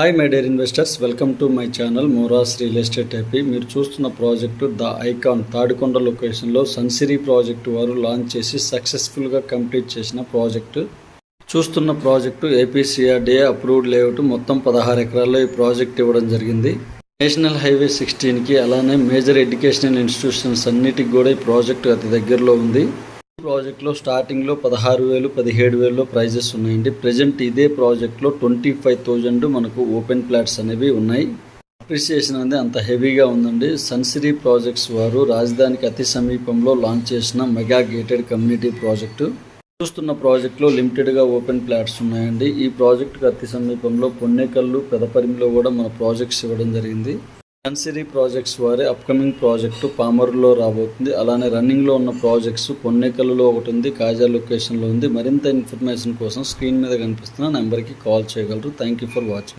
Hi my dear investors, welcome to my channel Moras real estate AP. మీరు చూస్తున్న project the icon Tadikonda లొకేషన్లో Sunsiri project వారు launch చేసి సక్సెస్ఫుల్గా కంప్లీట్ చేసిన ప్రాజెక్టు. చూస్తున్న ప్రాజెక్టు ఏపీసీఆర్డీఏ అప్రూవ్డ్ లేఅవుట్. మొత్తం 16 ఎకరాల్లో ఈ ప్రాజెక్ట్ ఇవ్వడం జరిగింది. నేషనల్ హైవే 16కి అలానే మేజర్ ఎడ్యుకేషనల్ ఇన్స్టిట్యూషన్స్ అన్నిటికి కూడా ఈ ప్రాజెక్టు అతి దగ్గరలో ఉంది. ప్రాజెక్ట్లో స్టార్టింగ్లో 16,000 17,000లో ప్రైజెస్ ఉన్నాయండి. ప్రజెంట్ ఇదే ప్రాజెక్ట్లో 25,000 మనకు ఓపెన్ ప్లాట్స్ అనేవి ఉన్నాయి. అప్రిసియేషన్ అనేది అంత హెవీగా ఉందండి. సన్సిరీ ప్రాజెక్ట్స్ వారు రాజధానికి అతి సమీపంలో లాంచ్ చేసిన మెగా గేటెడ్ కమ్యూనిటీ ప్రాజెక్టు. చూస్తున్న ప్రాజెక్ట్లో లిమిటెడ్గా ఓపెన్ ప్లాట్స్ ఉన్నాయండి. ఈ ప్రాజెక్టుకు అతి సమీపంలో పొన్నేకల్లు, పెదపరిమిలో కూడా మన ప్రాజెక్ట్స్ ఇవ్వడం జరిగింది. సన్సిరీ ప్రాజెక్ట్స్ వారి అప్కమింగ్ ప్రాజెక్టు పామరులో రాబోతుంది. అలానే రన్నింగ్లో ఉన్న ప్రాజెక్ట్స్ పొన్నేకల్లులో ఒకటి ఉంది, కాజా లొకేషన్లో ఉంది. మరింత ఇన్ఫర్మేషన్ కోసం స్క్రీన్ మీద కనిపిస్తున్న నెంబర్కి కాల్ చేయగలరు. Thank you for watching.